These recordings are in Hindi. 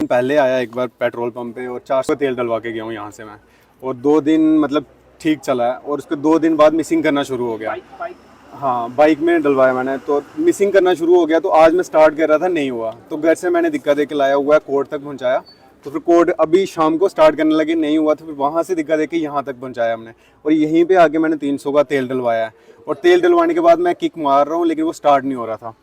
पहले आया एक बार पेट्रोल पंप पे और 400 तेल डलवा के गया हूँ यहाँ से मैं, और 2 दिन मतलब ठीक चला है, और उसके 2 दिन बाद मिसिंग करना शुरू हो गया। हाँ, बाइक में डलवाया मैंने, तो मिसिंग करना शुरू हो गया। तो आज मैं स्टार्ट कर रहा था, नहीं हुआ, तो घर से मैंने दिक्कत देके लाया हुआ है, कोर्ट तक पहुँचाया। तो फिर कोर्ट अभी शाम को स्टार्ट करने लगे, नहीं हुआ, तो फिर वहाँ से दिक्कत देके यहाँ तक पहुँचाया हमने, और यहीं पे आके मैंने 300 का तेल डलवाया है। और तेल डलवाने के बाद मैं किक मार रहा हूँ, लेकिन वो स्टार्ट नहीं हो रहा था।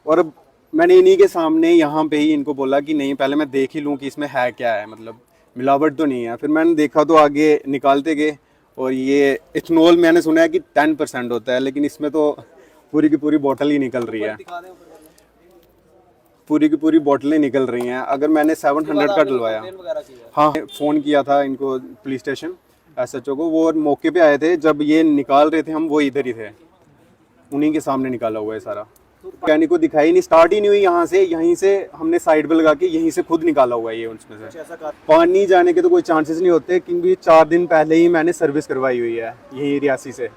और अब मैंने इन्हीं के सामने यहाँ पे ही इनको बोला कि नहीं, पहले मैं देख ही लूँ कि इसमें है क्या है, मतलब मिलावट तो नहीं है। फिर मैंने देखा तो आगे निकालते गए, और ये इथनॉल मैंने सुना है कि 10% होता है, लेकिन इसमें तो पूरी की पूरी बोतल ही निकल रही है, पूरी की पूरी बोतलें निकल रही हैं। अगर मैंने 700 का डलवाया, हाँ, फ़ोन किया था इनको पुलिस स्टेशन SHO को, वो मौके पे आए थे। जब ये निकाल रहे थे हम, वो इधर ही थे, उन्हीं के सामने निकाला हुआ है सारा। मैकेनिक को दिखाई नहीं, स्टार्ट ही नहीं हुई यहाँ से, यहीं से हमने साइड पे लगा के यहीं से खुद निकाला हुआ है ये उसमें से। पानी जाने के तो कोई चांसेस नहीं होते, क्योंकि 4 दिन पहले ही मैंने सर्विस करवाई हुई है यहीं रियासी से,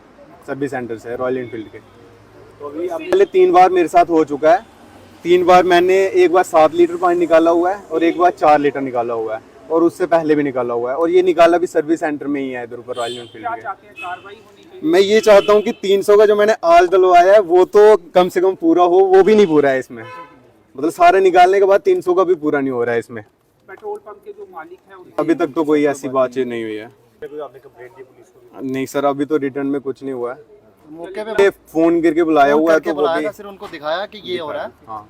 सर्विस सेंटर से, रॉयल एनफील्ड के। तो अभी पहले 3 बार मेरे साथ हो चुका है। 3 बार मैंने, एक बार 7 लीटर पानी निकाला हुआ है और एक बार 4 लीटर निकाला हुआ है, और उससे पहले भी निकाला हुआ है, और ये निकाला भी सर्विस सेंटर में ही है इधर ऊपर रॉयल एनफील्ड के। मैं ये चाहता हूँ कि 300 का जो मैंने आज डलवाया है वो तो कम से कम पूरा हो, वो भी नहीं पूरा है इसमें, मतलब सारे निकालने के बाद 300 का भी पूरा नहीं हो रहा है इसमें। पेट्रोल पंप के जो मालिक हैं अभी तक तो कोई ऐसी बातचीत नहीं हुई है। नहीं सर, अभी तो रिटर्न में कुछ नहीं हुआ है। मौके पे फोन करके बुलाया हुआ है, तो वो भी सिर्फ उनको दिखाया कि ये हो रहा है। हाँ,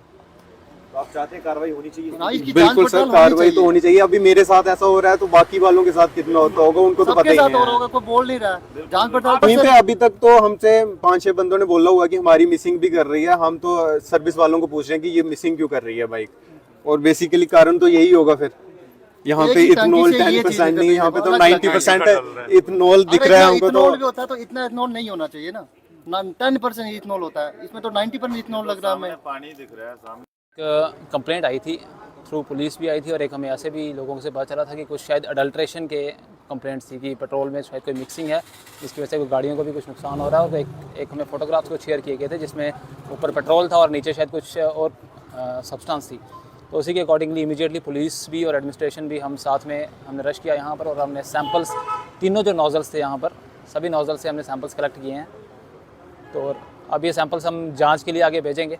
तो आप चाहते हैं कार्रवाई होनी चाहिए? हाँ, इसकी बिल्कुल जांच सर, पड़ताल कार्रवाई तो होनी चाहिए। अभी मेरे साथ ऐसा हो रहा है, तो बाकी वालों के साथ कितना होता होगा उनको तो पता ही नहीं है। कोई बोल नहीं रहा, जांच पड़ताल वहीं पे अभी तक तो हमसे 5-6 बंदों ने बोला हुआ कि हमारी मिसिंग भी कर रही है। हम तो सर्विस वालों को पूछ रहे हैं कि ये मिसिंग क्यों कर रही है बाइक, और बेसिकली कारण तो यही होगा। फिर यहाँ पे इथनॉल 10% नहीं, यहाँ पे तो 90% इथनॉल दिख रहा है हमको। तो भी होता है तो इतना इथनॉल नहीं होना चाहिए ना, 10% इथनॉल होता है, इसमें तो 90% इथनॉल लग रहा है हमें। पानी दिख रहा है सामने। कंप्लेंट आई थी, थ्रू पुलिस भी आई थी, और एक हमें ऐसे भी लोगों से पता चला था कि कुछ शायद अडल्ट्रेशन के कंप्लेंट्स थी कि पेट्रोल में शायद कोई मिक्सिंग है, जिसकी वजह से गाड़ियों को भी कुछ नुकसान हो रहा है। और एक हमें फ़ोटोग्राफ्स को शेयर किए गए थे, जिसमें ऊपर पेट्रोल था और नीचे शायद कुछ और सब्सटेंस थी। तो उसी के अकॉर्डिंगली इमीडिएटली पुलिस भी और एडमिनिस्ट्रेशन भी हम साथ में हमने रश किया यहाँ पर, और हमने सैंपल्स, तीनों जो नोज़ल्स थे यहाँ पर, सभी नोज़ल से हमने सैंपल्स कलेक्ट किए हैं। तो अब ये सैंपल्स हम जांच के लिए आगे भेजेंगे,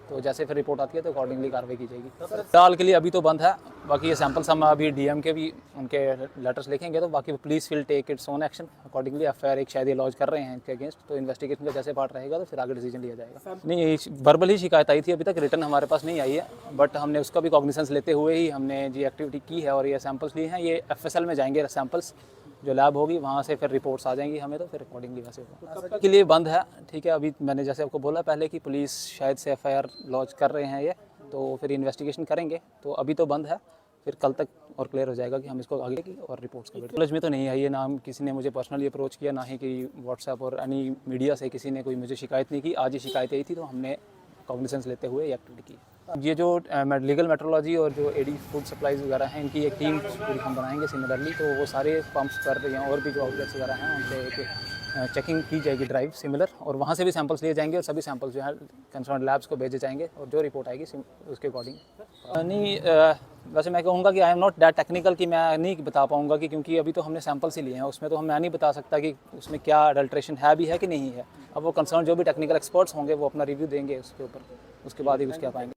तो जैसे फिर रिपोर्ट आती है तो अकॉर्डिंगली कार्रवाई की जाएगी। फिलहाल के लिए अभी तो बंद है, बाकी ये सैंपल्स हम अभी DM के भी उनके लेटर्स लिखेंगे, तो बाकी police will take its own action accordingly. FIR एक शायद ये लॉन्च कर रहे हैं इनके अगेंस्ट, तो इन्वेस्टिगेशन का जैसे पार्ट रहेगा तो फिर आगे डिसीजन लिया जाएगा। नहीं, वर्बल ही शिकायत आई थी, अभी तक रिटर्न हमारे पास नहीं आई है, बट हमने उसका भी कॉग्निसेंस लेते हुए ही हमने जी एक्टिविटी की है, और ये सैंपल्स लिए हैं। ये FSL में जाएंगे सैंपल्स, जो लैब होगी वहाँ से फिर रिपोर्ट्स आ जाएंगी हमें, तो फिर अकॉर्डिंगली वैसे होगा। के लिए बंद है, ठीक है। अभी मैंने जैसे आपको बोला पहले कि पुलिस शायद से FIR लॉन्च कर रहे हैं ये, तो फिर इन्वेस्टिगेशन करेंगे। तो अभी तो बंद है, फिर कल तक और क्लियर हो जाएगा कि हम इसको आगे की और रिपोर्ट्स का। कॉलेज में तो नहीं आई है, ना किसी ने मुझे पर्सनली अप्रोच किया, ना ही कि व्हाट्सएप और एनी मीडिया से किसी ने कोई मुझे शिकायत नहीं की। आज ही शिकायत आई थी, तो हमने कॉग्निसेंस लेते हुए ये एक्टिविटी की। ये जो लीगल मेट्रोलॉजी और जो AD फूड सप्लाईज वगैरह हैं, इनकी एक टीम पूरी हम बनाएंगे सिमिलरली। तो वो सारे पंप्स पर हैं और भी जो आउटलेट्स वगैरह हैं, उनसे एक चेकिंग की जाएगी ड्राइव सिमिलर, और वहाँ से भी सैंपल्स लिए जाएंगे, और सभी सैंपल्स जो है कंसर्न लैब्स को भेजे जाएंगे, और जो रिपोर्ट आएगी उसके अकॉर्डिंग। नहीं, वैसे मैं कहूँगा कि I am not that technical कि मैं नहीं बता पाऊँगा, कि क्योंकि अभी तो हमने सैंपल्स ही लिए हैं, उसमें तो मैं नहीं बता सकता कि उसमें क्या अडल्ट्रेशन है भी है कि नहीं है। अब वो कंसर्न जो भी टेक्निकल एक्सपर्ट्स होंगे वो अपना रिव्यू देंगे उसके ऊपर, उसके बाद ही कुछ कह पाएंगे।